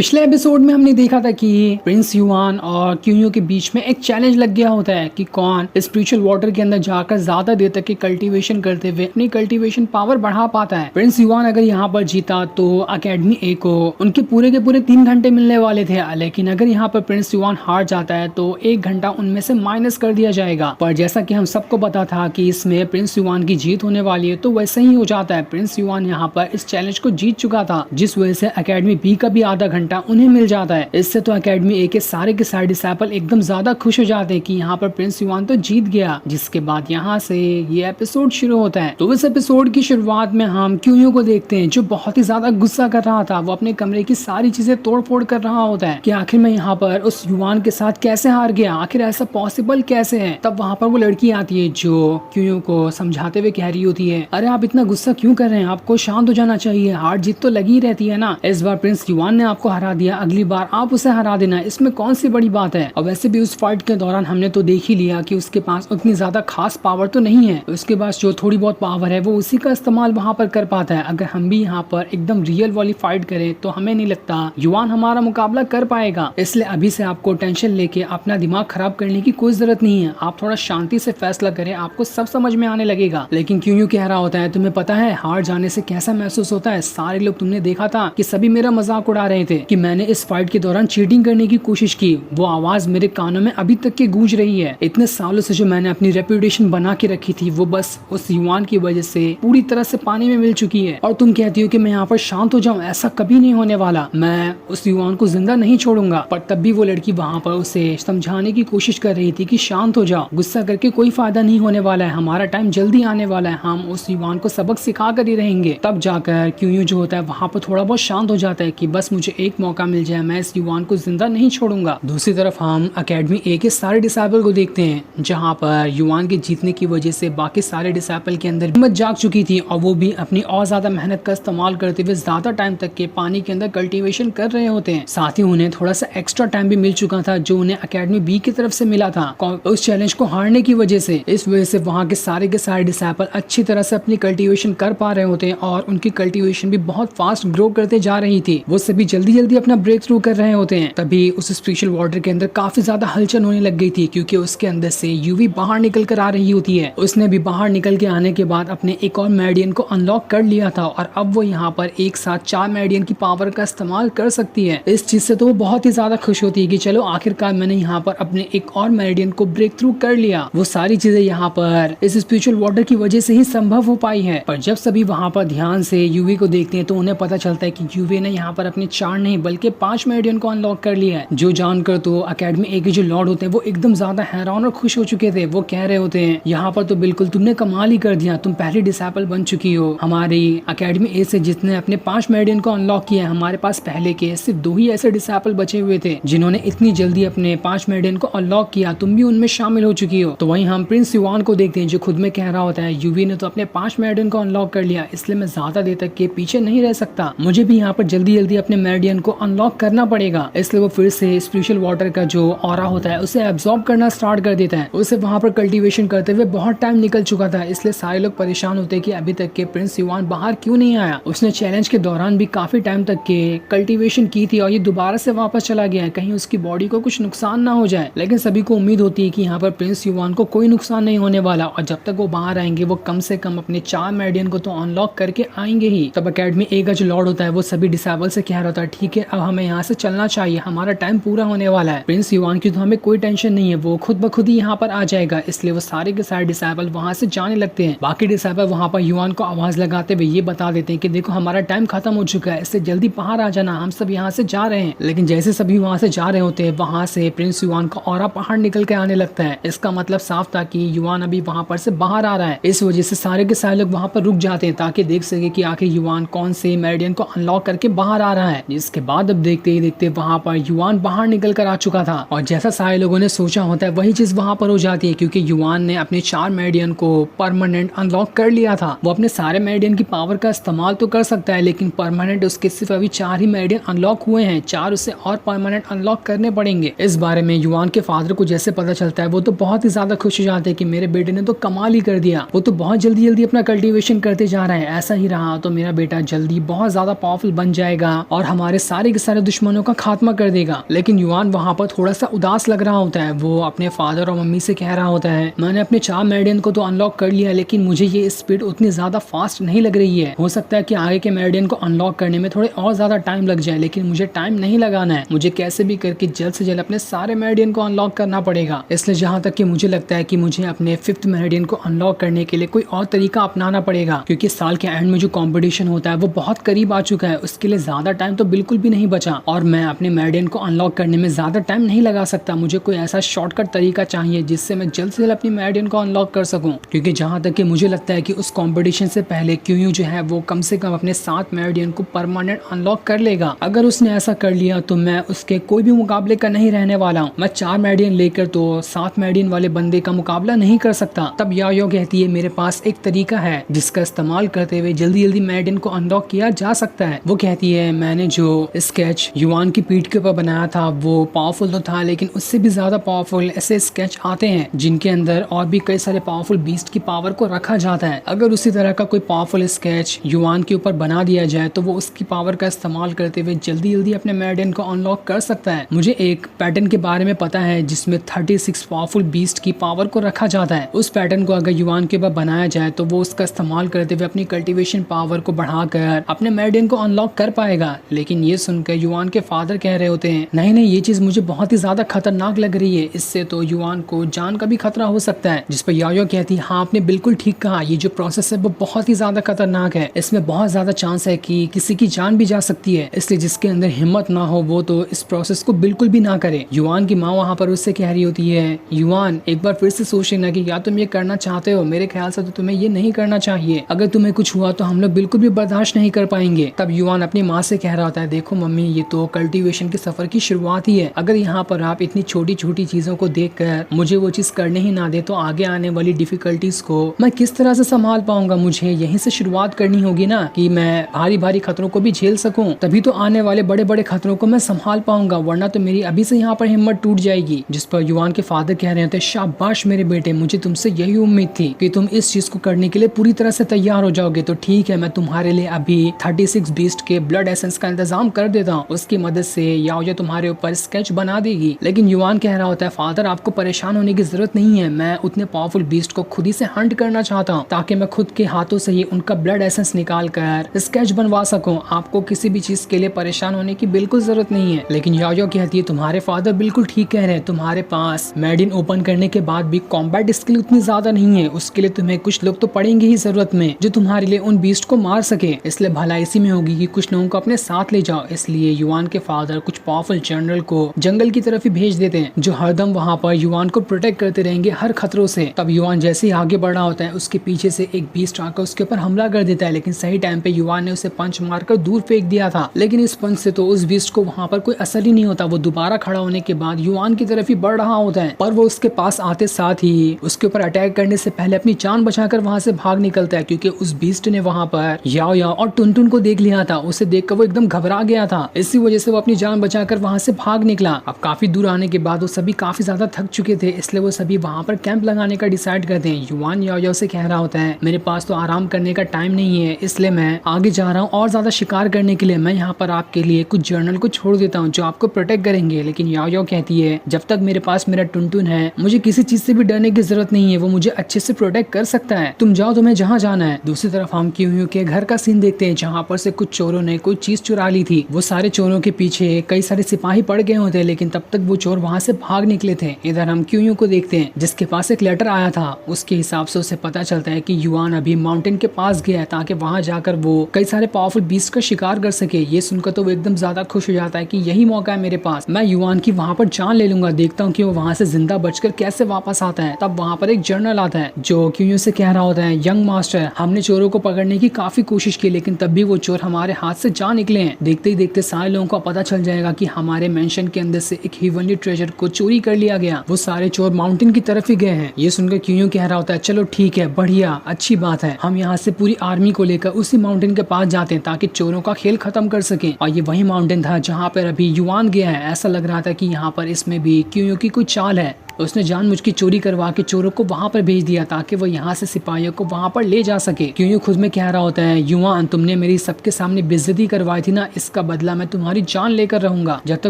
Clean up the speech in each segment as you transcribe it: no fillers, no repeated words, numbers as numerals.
पिछले एपिसोड में हमने देखा था कि प्रिंस युआन और क्यूयू के बीच में एक चैलेंज लग गया होता है कि कौन स्पिरिचुअल वाटर के अंदर जाकर ज्यादा देर तक की कल्टीवेशन करते हुए अपनी कल्टीवेशन पावर बढ़ा पाता है। प्रिंस युआन अगर यहाँ पर जीता तो अकेडमी ए को उनके पूरे के पूरे 3 घंटे मिलने वाले थे, लेकिन अगर यहाँ पर प्रिंस युआन हार जाता है तो 1 घंटा उनमें से माइनस कर दिया जाएगा। पर जैसा कि हम सबको पता था कि इसमें प्रिंस युआन की जीत होने वाली है, तो वैसे ही हो जाता है। प्रिंस युआन यहाँ पर इस चैलेंज को जीत चुका था, जिस वजह से अकेडमी बी का भी आधा घंटा उन्हें मिल जाता है। इससे तो अकेडमी ए के सारे डिसाइपल एकदम ज्यादा खुश हो जाते हैं कि यहाँ पर प्रिंस युआन तो जीत गया। जिसके बाद यहाँ से ये एपिसोड शुरू होता है। तो इस एपिसोड की शुरुआत में हम क्यूयू को देखते हैं, जो बहुत ही ज्यादा गुस्सा कर रहा था। वो अपने कमरे की सारी चीजें तोड़ फोड़ कर रहा होता है कि आखिर मैं यहाँ पर उस युआन के साथ कैसे हार गया, आखिर ऐसा पॉसिबल कैसे है। तब वहाँ पर वो लड़की आती है जो क्यूयू को समझाते हुए कह रही होती है, अरे आप इतना गुस्सा क्यों कर रहे हैं, आपको शांत हो जाना चाहिए, हार जीत तो लगी रहती है ना। इस बार प्रिंस युआन ने आपको हरा दिया, अगली बार आप उसे हरा देना, इसमें कौन सी बड़ी बात है। और वैसे भी उस फाइट के दौरान हमने तो देख ही लिया कि उसके पास उतनी ज्यादा खास पावर तो नहीं है। उसके पास जो थोड़ी बहुत पावर है वो उसी का इस्तेमाल वहाँ पर कर पाता है। अगर हम भी यहाँ पर एकदम रियल वाली फाइट करें तो हमें नहीं लगता युआन हमारा मुकाबला कर पाएगा। इसलिए अभी से आपको टेंशन लेके अपना दिमाग खराब करने की कोई जरूरत नहीं है। आप थोड़ा शांति से फैसला करें, आपको सब समझ में आने लगेगा। लेकिन क्यों कह रहा होता है, तुम्हें पता है हार जाने से कैसा महसूस होता है। सारे लोग, तुमने देखा था कि सभी मेरा मजाक उड़ा रहे थे कि मैंने इस फाइट के दौरान चीटिंग करने की कोशिश की। वो आवाज मेरे कानों में अभी तक के गूंज रही है। इतने सालों से जो मैंने अपनी रेपुटेशन बना के रखी थी वो बस उस युआन की वजह से पूरी तरह से पानी में मिल चुकी है। और तुम कहती हो कि मैं यहाँ पर शांत हो जाऊं, ऐसा कभी नहीं होने वाला। मैं उस युआन को जिंदा नहीं छोड़ूंगा। पर तब भी वो लड़की वहाँ पर उसे समझाने की कोशिश कर रही थी कि शांत हो जाओ, गुस्सा करके कोई फायदा नहीं होने वाला है, हमारा टाइम जल्दी आने वाला है, हम उस युआन को सबक सिखा कर ही रहेंगे। तब जाकर क्यूयू जो होता है वहाँ पर थोड़ा बहुत शांत हो जाता है कि बस मुझे एक मौका मिल जाए, मैं इस युआन को जिंदा नहीं छोड़ूंगा। दूसरी तरफ हम अकेडमी ए के सारे डिसाइपल को देखते हैं, जहाँ पर युआन के जीतने की वजह से बाकी सारे डिसाइपल के अंदर हिम्मत जाग चुकी थी और वो भी अपनी और ज्यादा मेहनत का इस्तेमाल करते हुए ज्यादा टाइम तक के पानी के अंदर कल्टीवेशन कर रहे होते हैं। साथ ही उन्हें थोड़ा सा एक्स्ट्रा टाइम भी मिल चुका था जो उन्हें अकेडमी बी की तरफ से मिला था उस चैलेंज को हारने की वजह से। इस वजह से वहाँ के सारे डिसाइपल अच्छी तरह से अपनी कल्टीवेशन कर पा रहे होते हैं और उनकी कल्टीवेशन भी बहुत फास्ट ग्रो करते जा रही थी। वो सभी जल्दी जल्दी अपना ब्रेक थ्रू कर रहे होते हैं। तभी उस स्पेशल वाटर के अंदर काफी ज्यादा हलचल होने लग गई थी, क्योंकि उसके अंदर से यूवी बाहर निकल कर आ रही होती है। उसने भी बाहर निकल के आने के बाद अपने एक और मेरिडियन को अनलॉक कर लिया था और अब वो यहाँ पर एक साथ 4 मेरिडियन की पावर का इस्तेमाल कर सकती है। इस चीज से तो वो बहुत ही ज्यादा खुश होती है कि चलो आखिरकार मैंने यहाँ पर अपने एक और मेरिडियन को ब्रेक थ्रू कर लिया। वो सारी चीजें यहाँ पर इस स्पिरिचुअल वाटर की वजह से ही संभव हो पाई है। पर जब सभी वहाँ पर ध्यान से यूवी को देखते हैं तो उन्हें पता चलता है कि यूवी ने यहाँ पर अपने 4 नहीं बल्कि 5 मेरिडियन को अनलॉक कर लिया है। जो जानकर तो अकेडमी ए के जो लॉर्ड होते हैं वो एकदम ज्यादा हैरान और खुश हो चुके थे। वो कह रहे होते हैं, यहाँ पर तो बिल्कुल तुमने कमाल ही कर दिया, तुम पहली डिसाइपल बन चुकी हो हमारी अकेडमी ए से जिसने अपने 5 मेरिडियन को अनलॉक किया है। हमारे पास पहले के सिर्फ 2 ही ऐसे डिसाइपल बचे हुए थे जिन्होंने इतनी जल्दी अपने 5 मेरिडियन को अनलॉक किया, तुम भी उनमें शामिल हो चुकी हो। तो वहीं हम प्रिंस युआन को देखते हैं जो खुद में कह रहा होता है, यूवी ने तो अपने 5 मेरिडियन को अनलॉक कर लिया, इसलिए मैं ज्यादा देर तक के पीछे नहीं रह सकता, मुझे भी यहाँ पर जल्दी जल्दी अपने मेरिडियन को अनलॉक करना पड़ेगा। इसलिए वो फिर से स्पिरिचुअल वाटर का जो ऑरा होता है उसे एब्जॉर्ब करना स्टार्ट कर देता है। उसे वहाँ पर कल्टीवेशन करते हुए बहुत टाइम निकल चुका था, इसलिए सारे लोग परेशान होते हैं कि अभी तक के प्रिंस युआन बाहर क्यों नहीं आया। उसने चैलेंज के दौरान भी काफी टाइम तक के कल्टीवेशन की थी और ये दोबारा से वापस चला गया है, कहीं उसकी बॉडी को कुछ नुकसान ना हो जाए। लेकिन सभी को उम्मीद होती है कि यहाँ पर प्रिंस युआन को कोई नुकसान नहीं होने वाला और जब तक वो बाहर आएंगे वो कम से कम अपने 4 मेरिडियन को तो अनलॉक करके आएंगे ही। तब अकेडमी ए का जो लॉर्ड होता है वो सभी डिसाइपल से कह रहा था, ठीक है अब हमें यहाँ से चलना चाहिए, हमारा टाइम पूरा होने वाला है। प्रिंस युआन की तो हमें कोई टेंशन नहीं है, वो खुद ब खुद ही यहाँ पर आ जाएगा। इसलिए वो सारे के सारे डिसाइपल वहाँ से जाने लगते हैं। बाकी डिसाइपल वहाँ पर युआन को आवाज लगाते हुए ये बता देते हैं कि देखो हमारा टाइम खत्म हो चुका है, इससे जल्दी बाहर आ जाना, हम सब यहाँ से जा रहे हैं। लेकिन जैसे सभी वहाँ से जा रहे होते हैं वहाँ से प्रिंस युआन का ऑरा बाहर निकल के आने लगता है। इसका मतलब साफ था कि युआन अभी वहाँ पर से बाहर आ रहा है। इस वजह से सारे के सारे लोग वहाँ पर रुक जाते हैं ताकि देख सके कि आखिर युआन कौन से मेरिडियन को अनलॉक करके बाहर आ रहा है। जिसके बाद अब देखते ही देखते वहाँ पर युआन बाहर निकल कर आ चुका था और जैसा सारे लोगों ने सोचा होता है वही चीज वहाँ पर हो जाती है, क्योंकि युआन ने अपने 4 मेरिडियन को परमानेंट अनलॉक कर लिया था। वो अपने सारे मेरिडियन की पावर का इस्तेमाल तो कर सकता है लेकिन परमानेंट उसके सिर्फ अभी 4 ही मेरिडियन अनलॉक हुए हैं, 4 उसे और परमानेंट अनलॉक करने पड़ेंगे। इस बारे में युआन के फादर को जैसे पता चलता है वो तो बहुत ही ज्यादा खुश हो जाते हैं कि मेरे बेटे ने तो कमाल ही कर दिया, वो तो बहुत जल्दी जल्दी अपना कल्टीवेशन करते जा रहा है, ऐसा ही रहा तो मेरा बेटा जल्दी बहुत ज्यादा पावरफुल बन जाएगा और हमारे सारे के सारे दुश्मनों का खात्मा कर देगा। लेकिन युआन वहाँ पर थोड़ा सा उदास लग रहा होता है। वो अपने फादर और मम्मी से कह रहा होता है, मैंने अपने 4 मेरिडियन को तो अनलॉक कर लिया, लेकिन मुझे ये स्पीड उतनी ज्यादा फास्ट नहीं लग रही है। हो सकता है कि आगे के मेरिडियन को अनलॉक करने में थोड़े और ज्यादा टाइम लग जाए, लेकिन मुझे टाइम नहीं लगाना है। मुझे कैसे भी करके जल्द से जल्द अपने सारे मेरिडियन को अनलॉक करना पड़ेगा। इसलिए जहाँ तक कि मुझे लगता है कि मुझे अपने 5th मेरिडियन को अनलॉक करने के लिए कोई और तरीका अपनाना पड़ेगा, क्योंकि साल के एंड में जो कंपटीशन होता है वो बहुत करीब आ चुका है। उसके लिए ज्यादा टाइम तो बिल्कुल भी नहीं बचा और मैं अपने मेरिडियन को अनलॉक करने में ज्यादा टाइम नहीं लगा सकता। मुझे कोई ऐसा शॉर्टकट तरीका चाहिए जिससे मैं जल्द से जल्द अपनी मेरिडियन को अनलॉक कर सकूं, क्योंकि जहां तक कि मुझे लगता है कि उस कंपटीशन से पहले क्यूयू जो है वो कम से कम अपने 7 मेरिडियन को परमानेंट अनलॉक कर लेगा। अगर उसने ऐसा कर लिया तो मैं उसके कोई भी मुकाबले का नहीं रहने वाला हूँ। मैं 4 मेरिडियन लेकर तो 7 मेरिडियन वाले बंदे का मुकाबला नहीं कर सकता। तब यायो कहती है, मेरे पास एक तरीका है जिसका इस्तेमाल करते हुए जल्दी जल्दी मेरिडियन को अनलॉक किया जा सकता है। वो कहती है, मैंने जो स्केच युआन की पीठ के ऊपर बनाया था वो पावरफुल तो था, लेकिन उससे भी ज्यादा पावरफुल ऐसे स्केच आते हैं जिनके अंदर और भी कई सारे पावरफुल बीस्ट की पावर को रखा जाता है। अगर उसी तरह का कोई पावरफुल स्केच युआन के ऊपर बना दिया जाए तो वो उसकी पावर का इस्तेमाल करते हुए जल्दी जल्दी अपने मेरिडियन को अनलॉक कर सकता है। मुझे एक पैटर्न के बारे में पता है जिसमें 36 पावरफुल बीस्ट की पावर को रखा जाता है। उस पैटर्न को अगर युआन के ऊपर बनाया जाए तो वो उसका इस्तेमाल करते हुए अपनी कल्टीवेशन पावर को बढ़ाकर अपने मेरिडियन को अनलॉक कर पाएगा। लेकिन ये सुनकर युआन के फादर कह रहे होते हैं, नहीं नहीं, ये चीज मुझे बहुत ही ज्यादा खतरनाक लग रही है, इससे तो युआन को जान का भी खतरा हो सकता है। जिस पर यायो कहती है, हाँ आपने बिल्कुल ठीक कहा, ये जो प्रोसेस है वो बहुत ही ज्यादा खतरनाक है, इसमें बहुत ज्यादा चांस है कि किसी की जान भी जा सकती है, इसलिए जिसके अंदर हिम्मत ना हो वो तो इस प्रोसेस को बिल्कुल भी ना करे। युआन की माँ वहाँ पर उससे कह रही होती है, युआन एक बार फिर से सोच लेना कि क्या तुम ये करना चाहते हो, मेरे ख्याल से तो तुम्हें ये नहीं करना चाहिए। अगर तुम्हें कुछ हुआ तो हम लोग बिल्कुल भी बर्दाश्त नहीं कर पाएंगे। तब युआन अपनी माँ से कह रहा होता है, देखो मम्मी, ये तो कल्टीवेशन के सफर की शुरुआत ही है। अगर यहाँ पर आप इतनी छोटी छोटी चीजों को देखकर मुझे वो चीज करने ही ना दे तो आगे आने वाली डिफिकल्टीज को मैं किस तरह से संभाल पाऊंगा। मुझे यहीं से शुरुआत करनी होगी ना, कि मैं भारी भारी खतरों को भी झेल सकूं, तभी तो आने वाले बड़े बड़े खतरों को मैं संभाल पाऊंगा, वरना तो मेरी अभी से यहाँ पर हिम्मत टूट जाएगी। जिस पर युआन के फादर कह रहे थे, शाबाश मेरे बेटे, मुझे तुमसे यही उम्मीद थी कि तुम इस चीज को करने के लिए पूरी तरह से तैयार हो जाओगे। तो ठीक है, मैं तुम्हारे लिए अभी 36 बीस्ट के ब्लड एसेंस का इंतजाम कर देता हूँ, उसकी मदद से याओ तुम्हारे ऊपर स्केच बना देगी। लेकिन युआन कह रहा होता है, फादर आपको परेशान होने की जरूरत नहीं है, मैं उतने पावरफुल बीस्ट को खुद ही से हंट करना चाहता हूँ ताकि मैं खुद के हाथों से ही उनका ब्लड एसेंस निकाल कर स्केच बनवा सकूं। आपको किसी भी चीज के लिए परेशान होने की बिल्कुल जरूरत नहीं है। लेकिन याओ कहती है, तुम्हारे फादर बिल्कुल ठीक कह रहे हैं, तुम्हारे पास मेरिडियन ओपन करने के बाद भी कॉम्बैट स्किल उतनी ज्यादा नहीं है, उसके लिए तुम्हें कुछ लोग तो पड़ेंगे ही जरूरत में जो तुम्हारे लिए उन बीस्ट को मार सके। इसलिए भला इसी में होगी कि कुछ लोगों को अपने साथ ले जाओ। इसलिए युआन के फादर कुछ पावरफुल जनरल को जंगल की तरफ ही भेज देते हैं जो हरदम वहाँ पर युआन को प्रोटेक्ट करते रहेंगे हर खतरों से। तब युआन जैसे ही आगे बढ़ रहा होता है उसके पीछे से एक बीस्ट आकर उसके ऊपर हमला कर देता है, लेकिन सही टाइम पे युआन ने उसे पंच मारकर दूर फेंक दिया था। लेकिन इस पंच से तो उस बीस्ट को वहाँ पर कोई असर ही नहीं होता। वो दोबारा खड़ा होने के बाद युआन की तरफ ही बढ़ रहा होता है, पर वो उसके पास आते साथ ही उसके ऊपर अटैक करने से पहले अपनी जान बचाकर वहाँ से भाग निकलता है, क्योंकि उस बीस्ट ने वहाँ पर याओ याओ और टुनटुन को देख लिया था। उसे देखकर वो एकदम घबरा गया था, इसी वजह से वो अपनी जान बचाकर वहाँ से भाग निकला। अब काफी दूर आने के बाद वो सभी काफी ज्यादा थक चुके थे, इसलिए वो सभी वहाँ पर कैंप लगाने का डिसाइड करते हैं। युआन याओ याओ से कह रहा होता है, मेरे पास तो आराम करने का टाइम नहीं है, इसलिए मैं आगे जा रहा हूँ और ज्यादा शिकार करने के लिए। मैं यहाँ पर आपके लिए कुछ जर्नल को छोड़ देता हूँ जो आपको प्रोटेक्ट करेंगे। लेकिन याओ याओ कहती है, जब तक मेरे पास मेरा टुनटुन है मुझे किसी चीज से भी डरने की जरूरत नहीं है, वो मुझे अच्छे से प्रोटेक्ट कर सकता है। तुम जाओ, तुम्हें जहाँ जाना है। दूसरी तरफ हम क्यूयू के घर का सीन देखते हैं जहाँ पर से कुछ चोरों ने कोई चीज चुरा ली थी। वो सारे चोरों के पीछे कई सारे सिपाही पड़ गए होते हैं, लेकिन तब तक वो चोर वहाँ से भाग निकले थे। इधर हम क्यूयू को देखते हैं जिसके पास एक लेटर आया था। उसके हिसाब से उसे पता चलता है कि युआन अभी माउंटेन के पास गया है ताकि वहाँ जाकर वो कई सारे पावरफुल बीस्ट का शिकार कर सके। ये सुनकर तो वो एकदम ज्यादा खुश हो जाता है कि यही मौका है मेरे पास, मैं युआन की वहाँ पर जान ले लूंगा, देखता हूँ कि वो वहाँ से जिंदा बचकर कैसे वापस आता है। तब वहाँ पर एक जर्नल आता है जो क्यूयू से कह रहा होता है, यंग मास्टर, हमने चोरों को पकड़ने की काफी कोशिश की, लेकिन तब भी वो चोर हमारे हाथ से जा निकले हैं। देखते ही देखते सारे लोगों को पता चल जाएगा कि हमारे मेंशन के अंदर से एक हेवनली ट्रेजर को चोरी कर लिया गया। वो सारे चोर माउंटेन की तरफ ही गए हैं। ये सुनकर क्यूयू कह रहा होता है, चलो ठीक है, बढ़िया, अच्छी बात है, हम यहाँ से पूरी आर्मी को लेकर उसी माउंटेन के पास जाते हैं ताकि चोरों का खेल खत्म कर सके। और ये वही माउंटेन था जहाँ पर अभी युआन गया है। ऐसा लग रहा था कि यहाँ पर इसमें भी क्यूयू की कोई चाल है। उसने जानबूझ के चोरी करवा के चोरों को वहां पर भेज दिया ताकि वो यहाँ से सिपाहियों को वहां पर ले जा सके। क्यों खुद में कह रहा होता है, युआन तुमने मेरी सबके सामने बेइज्जती करवाई थी ना, इसका बदला मैं तुम्हारी जान लेकर रहूंगा। जब तक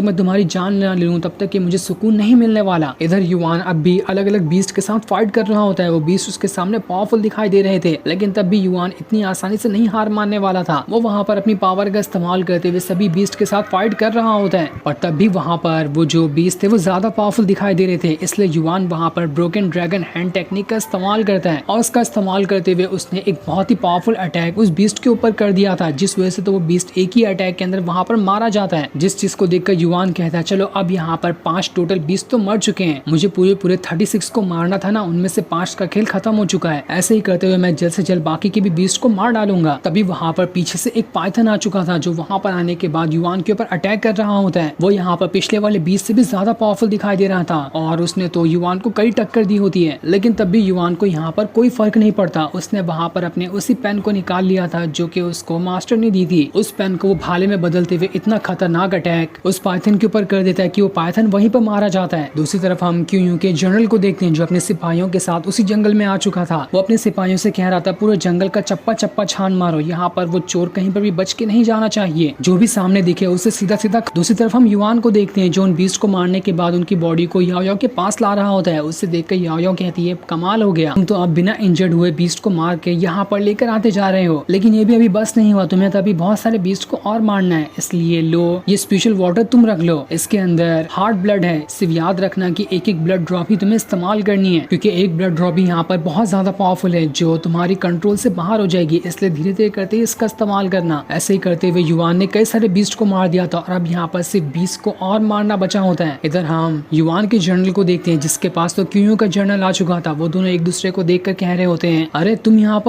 मैं तुम्हारी जान न ले लूं तब तक मुझे सुकून नहीं मिलने वाला। इधर युआन अब भी अलग अलग बीस्ट के साथ फाइट कर रहा होता है। वो बीस्ट उसके सामने पावरफुल दिखाई दे रहे थे, लेकिन तब भी युआन इतनी आसानी से नहीं हार मानने वाला था। वो वहां पर अपनी पावर का इस्तेमाल करते हुए सभी बीस्ट के साथ फाइट कर रहा होता है, और तब भी वहां पर वो जो बीस्ट थे वो ज्यादा पावरफुल दिखाई दे रहे थे। इसलिए युआन वहां पर ब्रोकन ड्रैगन हैंड टेक्निक का इस्तेमाल करता है, और उसका इस्तेमाल करते हुए उसने एक बहुत ही पावरफुल अटैक उस बीस्ट के ऊपर कर दिया था, जिस वजह से तो वो बीस्ट एक ही अटैक के अंदर वहां पर मारा जाता है। जिस चीज को देखकर युआन कहता है, चलो अब यहाँ पर 5 टोटल बीस्ट तो मर चुके हैं, मुझे पूरे 36 को मारना था ना, उनमें से 5 का खेल खत्म हो चुका है। ऐसे ही करते हुए मैं जल्द से जल्द बाकी के भी बीस्ट को मार डालूंगा। तभी वहां पर पीछे से एक पाइथन आ चुका था, जो वहां पर आने के बाद युआन के ऊपर अटैक कर रहा होता है। वो यहाँ पर पिछले वाले बीस्ट से भी ज्यादा पावरफुल दिखाई दे रहा था, और उसने तो युआन को कई टक्कर दी होती है, लेकिन तब भी युआन को यहाँ पर कोई फर्क नहीं पड़ता। उसने वहां पर अपने उसी पेन को निकाल लिया था जो कि उसको मास्टर ने दी थी। उस पेन को वो भाले में बदलते हुए इतना खतरनाक अटैक उस पाइथन के ऊपर कर देता है कि वो पाइथन वहीं पर मारा जाता है। दूसरी तरफ हम क्यूयू के जनरल को देखते हैं, जो अपने सिपाहियों के साथ उसी जंगल में आ चुका था। वो अपने सिपाहियों से कह रहा था, पूरे जंगल का चप्पा चप्पा छान मारो, यहाँ पर वो चोर कहीं पर भी बच के नहीं जाना चाहिए, जो भी सामने दिखे उससे सीधा सीधा। दूसरी तरफ हम युआन को देखते हैं, जो उन बीस्ट को मारने के बाद उनकी बॉडी को याओ याओ के पास ला रहा होता है। उससे देखकर याओ याओ कहती है, कमाल हो गया, तुम तो अब बिना इंजर्ड हुए बीस्ट को मार के यहाँ पर लेकर आते जा रहे हो। लेकिन ये भी अभी बस नहीं हुआ, तुम्हें तो अभी बहुत सारे बीस्ट को और मारना है, इसलिए लो ये स्पेशल वाटर तुम रख लो, इसके अंदर हार्ट ब्लड है। सिर्फ याद रखना कि एक एक ब्लड ड्रॉप ही तुम्हें इस्तेमाल करनी है, क्योंकि एक ब्लड ड्रॉप ही यहाँ पर बहुत ज्यादा पावरफुल है, जो तुम्हारी कंट्रोल से बाहर हो जाएगी, इसलिए धीरे धीरे करते इसका इस्तेमाल करना। ऐसे ही करते हुए युआन ने कई सारे बीस्ट को मार दिया था, और अब यहाँ पर सिर्फ बीस्ट को और मारना बचा होता है। इधर हम युआन के जनरल को देखते हैं, जिसके पास तो क्यूयू का जनरल आ चुका था। वो दोनों एक दूसरे को देखकर कह रहे होते हैं, अरे तुम यहाँ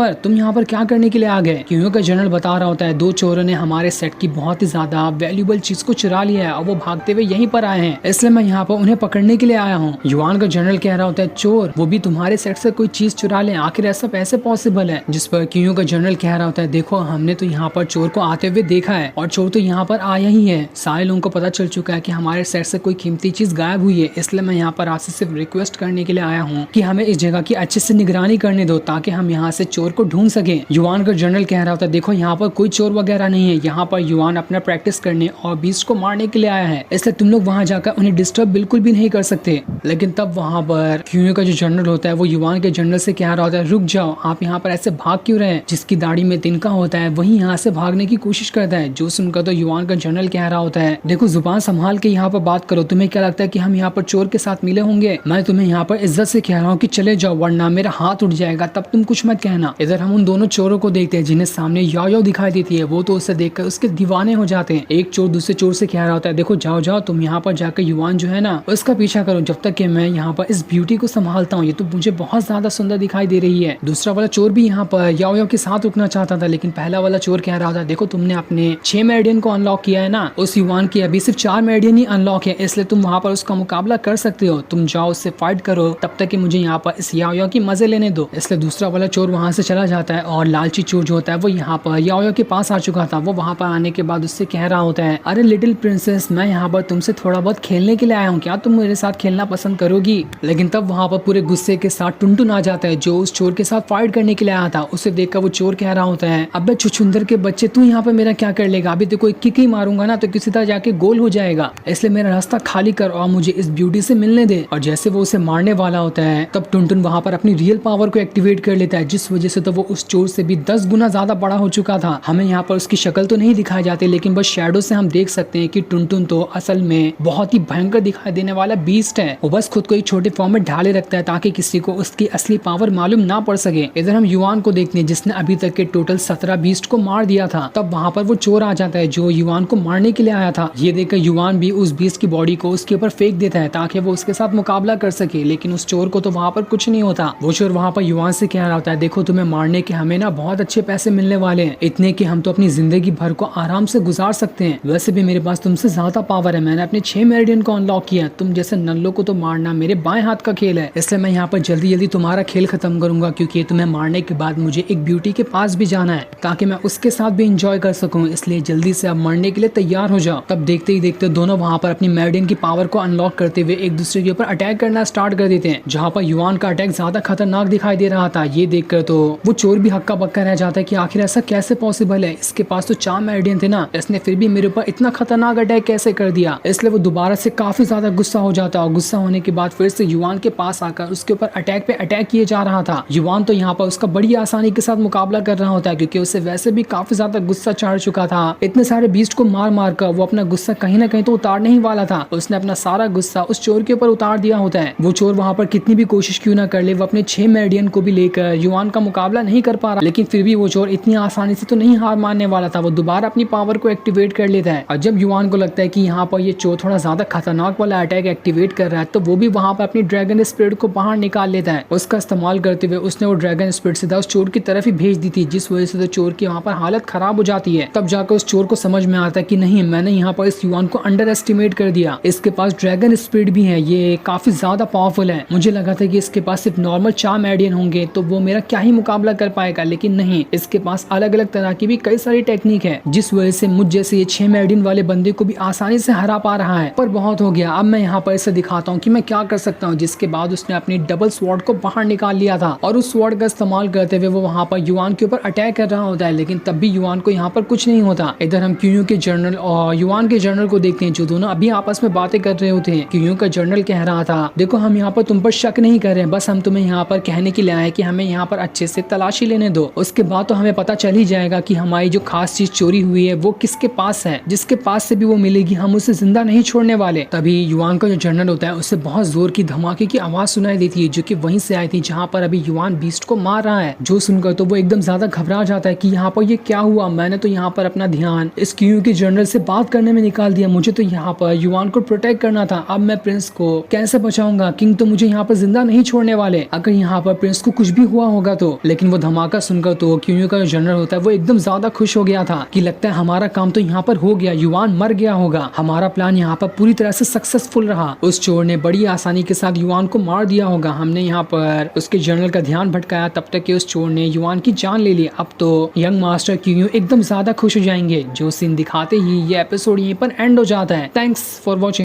पर क्या करने के लिए आ गए? क्यूयू का जनरल बता रहा होता है, 2 चोरों ने हमारे सेट की बहुत ही ज्यादा वैल्यूएबल चीज को चुरा लिया है, और वो भागते हुए यहीं पर आए हैं, इसलिए मैं यहाँ पर उन्हें पकड़ने के लिए आया हूँ। युआन का जनरल कह रहा होता है, चोर, वो भी तुम्हारे सेट से कोई चीज चुरा ले, आखिर ऐसा कैसे पॉसिबल है? जिस पर क्यूयू का जनरल कह रहा होता है, देखो हमने तो यहाँ पर चोर को आते हुए देखा है, और चोर तो यहाँ पर आया ही है। सारे लोगों को पता चल चुका है कि हमारे सेट से कोई कीमती चीज गायब हुई है, इसलिए मैं यहाँ पर आपसे सिर्फ रिक्वेस्ट करने के लिए आया हूँ कि हमें इस जगह की अच्छे से निगरानी करने दो, ताकि हम यहाँ से चोर को ढूंढ सके। युआन का जनरल कह रहा होता है, देखो यहाँ पर कोई चोर वगैरह नहीं है, यहाँ पर युआन अपना प्रैक्टिस करने और बीस्ट को मारने के लिए आया है, इसलिए तुम लोग वहाँ जाकर उन्हें डिस्टर्ब बिल्कुल भी नहीं कर सकते। लेकिन तब वहाँ पर क्यूयू का जो जनरल होता है वो युआन के जनरल से कह रहा होता है, रुक जाओ, आप यहाँ पर ऐसे भाग क्यों रहे? जिसकी दाढ़ी में तिनका होता है वही यहाँ से भागने की कोशिश करता है। जो सुनकर तो युआन का जनरल कह रहा होता है, देखो जुबान संभाल के यहाँ पर बात करो, तुम्हें क्या लगता है कि हम यहाँ पर चोर के साथ मिले होंगे? मैं तुम्हें यहाँ पर इज्जत से कह रहा हूँ कि चले जाओ, वरना मेरा हाथ उठ जाएगा, तब तुम कुछ मत कहना। इधर हम उन दोनों चोरों को देखते हैं, जिन्हें सामने याओ याओ दिखाई देती है। वो तो उसे देखकर उसके दीवाने हो जाते हैं। एक चोर दूसरे चोर से कह रहा होता है, देखो जाओ जाओ, तुम यहाँ पर जाकर युआन जो है ना उसका पीछा करो, जब तक कि मैं यहाँ पर इस ब्यूटी को संभालता हूँ। ये तो मुझे बहुत ज्यादा सुंदर दिखाई दे रही है। दूसरा वाला चोर भी यहाँ पर याओ याओ के साथ रुकना चाहता था, लेकिन पहला वाला चोर कह रहा था, देखो तुमने अपने 6 मेरिडियन को अनलॉक किया है ना, उस युआन की अभी सिर्फ 4 मेरिडियन ही अनलॉक है, इसलिए तुम वहाँ पर उसका मुकाबला कर सकते हो। तुम जाओ उससे फाइट करो, तब तक कि मुझे यहाँ पर इस याओ याओ की मजे लेने दो। इसलिए दूसरा वाला चोर वहाँ से चला जाता है, और लालची चोर जो होता है वो यहाँ पर याओ याओ के पास आ चुका था। वो वहाँ पर आने के बाद उससे कह रहा होता है, अरे लिटिल प्रिंसेस, मैं यहाँ पर तुमसे थोड़ा बहुत खेलने के लिए आया हूँ, क्या तुम मेरे साथ खेलना पसंद करोगी? लेकिन तब वहाँ पर पूरे गुस्से के साथ टुनटुन आ जाता है, जो उस चोर के साथ फाइट करने के लिए आया था। उसे देखकर वो चोर कह रहा होता है, अबे छुछुंदर के बच्चे, तू यहाँ पर मेरा क्या कर लेगा? अभी तो कोई किक ही मारूंगा ना तो किसी तरह जाके गोल हो जाएगा, इसलिए मेरा रास्ता खाली कर और मुझे इस ब्यूटी से मिलने दे। और जैसे वो उसे मारने वाला होता है, तब टुनटुन वहाँ पर अपनी रियल पावर को एक्टिवेट कर लेता है, जिस वजह से तो वो उस चोर से भी 10 गुना ज्यादा बड़ा हो चुका था। हमें यहाँ पर उसकी शक्ल तो नहीं दिखाई जाती, लेकिन बस शैडो से हम देख सकते हैं कि टुनटुन तो असल में बहुत ही भयंकर दिखाई देने वाला बीस्ट है। वो बस खुद को एक छोटे फॉर्म में ढाले रखता है, ताकि किसी को उसकी असली पावर मालूम ना पड़ सके। इधर हम युआन को देखते हैं, जिसने अभी तक के टोटल 17 बीस्ट को मार दिया था। तब वहाँ पर वो चोर आ जाता है, जो युआन को मारने के लिए आया था। ये देखकर युआन भी उस बीस्ट की बॉडी को उसके ऊपर फेंक देता है, ताकि वो उसके साथ मुकाबला कर सके। लेकिन उस चोर को तो वहाँ पर कुछ नहीं होता। वो चोर वहाँ पर युआन से कह रहा होता है, देखो तुम्हें मारने के हमें ना बहुत अच्छे पैसे मिलने वाले हैं, इतने कि हम तो अपनी जिंदगी भर को आराम से गुजार सकते हैं। वैसे भी मेरे पास तुमसे ज्यादा पावर है, मैंने अपने 6 मेरिडियन को अनलॉक किया। तुम जैसे नल्लों को तो मारना मेरे बाएं हाथ का खेल है, इसलिए मैं यहाँ पर जल्दी जल्दी तुम्हारा खेल खत्म करूंगा, क्योंकि तुम्हें मारने के बाद मुझे एक ब्यूटी के पास भी जाना है, ताकि मैं उसके साथ भी इंजॉय कर सकूं। इसलिए जल्दी से अब मरने के लिए तैयार हो जाओ। तब देखते ही देखते दोनों वहाँ पर अपनी मेरिडियन की पावर को अनलॉक करते हुए एक दूसरे के ऊपर ऊपर अटैक करना स्टार्ट कर देते हैं, जहाँ पर युआन का अटैक ज्यादा खतरनाक दिखाई दे रहा था। ये देखकर तो वो चोर भी हक्का बक्का रह जाता है कि आखिर ऐसा कैसे पॉसिबल है, इसके पास तो 4 मेरिडियन थे ना, इसने फिर भी मेरे ऊपर इतना खतरनाक अटैक कैसे कर दिया। इसलिए वो दोबारा से काफी ज्यादा गुस्सा हो जाता है और गुस्सा होने के बाद फिर से युआन के पास आकर उसके ऊपर अटैक पे अटैक किए जा रहा था। युआन तो यहाँ पर उसका बड़ी आसानी के साथ मुकाबला कर रहा होता है, क्योंकि उसे वैसे भी काफी ज्यादा गुस्सा चढ़ चुका था। इतने सारे बीस्ट को मार मार कर वो अपना गुस्सा कहीं ना कहीं तो उतारने ही वाला था। उसने अपना सारा गुस्सा उस चोर के ऊपर उतार दिया होता है। वो चोर वहाँ पर कितनी भी कोशिश क्यों ना कर ले, वो अपने 6 मेरिडियन को भी लेकर युआन का मुकाबला नहीं कर पा रहा, लेकिन फिर भी वो चोर इतनी आसानी से तो नहीं हार मानने वाला था। वो दोबारा अपनी पावर को एक्टिवेट कर लेता है और जब युआन को लगता है कि यहाँ पर ये चोर थोड़ा ज्यादा खतरनाक वाला अटैक एक्टिवेट कर रहा है, तो वो भी वहाँ पर अपनी ड्रैगन स्पिरिट को बाहर निकाल लेता है। उसका इस्तेमाल करते हुए उसने वो ड्रैगन स्पिरिट सीधा उस चोर की तरफ ही भेज दी थी, जिस वजह से तो चोर की वहाँ पर हालत खराब हो जाती है। तब जाकर उस चोर को समझ में आता है कि नहीं, मैंने यहाँ पर इस युआन को अंडर एस्टिमेट कर दिया, इसके पास ड्रैगन स्पिरिट भी है, ये काफी ज्यादा पावरफुल है। मुझे लगा था कि इसके पास सिर्फ नॉर्मल 4 मेरिडियन होंगे तो वो मेरा क्या ही मुकाबला कर पाएगा, लेकिन नहीं, इसके पास अलग अलग तरह की भी कई सारी टेक्निक है, जिस वजह से मुझ जैसे ये 6 मेरिडियन वाले बंदे को भी आसानी से हरा पा रहा है। पर बहुत हो गया, अब मैं यहाँ पर इसे दिखाता हूँ कि मैं क्या कर सकता हूँ। जिसके बाद उसने अपनी डबल स्वॉर्ड को बाहर निकाल लिया था और उस स्वॉर्ड का इस्तेमाल करते हुए वो वहाँ पर युआन के ऊपर अटैक कर रहा होता है, लेकिन तब भी युआन को यहाँ पर कुछ नहीं होता। इधर हम क्यूयू के जनरल और युआन के जनरल को देखते हैं, जो दोनों अभी आपस में बातें कर रहे होते हैं। क्यूयू का जनरल कह रहा था, देखो हम यहाँ पर तुम पर शक नहीं कर रहे हैं, बस हम तुम्हें यहाँ पर कहने के लिए आए कि हमें यहाँ पर अच्छे से तलाशी लेने दो, उसके बाद तो हमें पता चल ही जाएगा कि हमारी जो खास चीज चोरी हुई है वो किसके पास है। जिसके पास से भी वो मिलेगी हम उसे जिंदा नहीं छोड़ने वाले। तभी युआन का जो जनरल होता है उससे बहुत जोर की धमाके की आवाज सुनाई देती है, जो कि वहीं से आई थी जहाँ पर अभी युआन बीस्ट को मार रहा है। जो सुनकर तो वो एकदम ज्यादा घबरा जाता है कि यहाँ पर ये क्या हुआ, मैंने तो यहाँ पर अपना ध्यान इस क्यूयू के जनरल से बात करने में निकाल दिया, मुझे तो यहाँ पर युआन को प्रोटेक्ट करना था, अब मैं प्रिंस को कैसे बचाऊंगा, किंग तो मुझे यहाँ पर जिंदा नहीं छोड़ने वाले, अगर यहाँ पर प्रिंस को कुछ भी हुआ होगा तो। लेकिन वो धमाका सुनकर तो क्यूयू का जो जनरल होता है वो एकदम ज्यादा खुश हो गया था कि लगता है हमारा काम तो यहाँ पर हो गया, युआन मर गया होगा, हमारा प्लान यहाँ पर पूरी तरह से सक्सेसफुल रहा, उस चोर ने बड़ी आसानी के साथ युआन को मार दिया होगा, हमने यहाँ पर उसके जनरल का ध्यान भटकाया, तब तक कि उस चोर ने युआन की जान ले ली। अब तो यंग मास्टर क्यूयू एकदम ज्यादा खुश हो जाएंगे। जो सीन दिखाते ही ये एपिसोड यहीं पर एंड हो जाता है। Thanks for watching.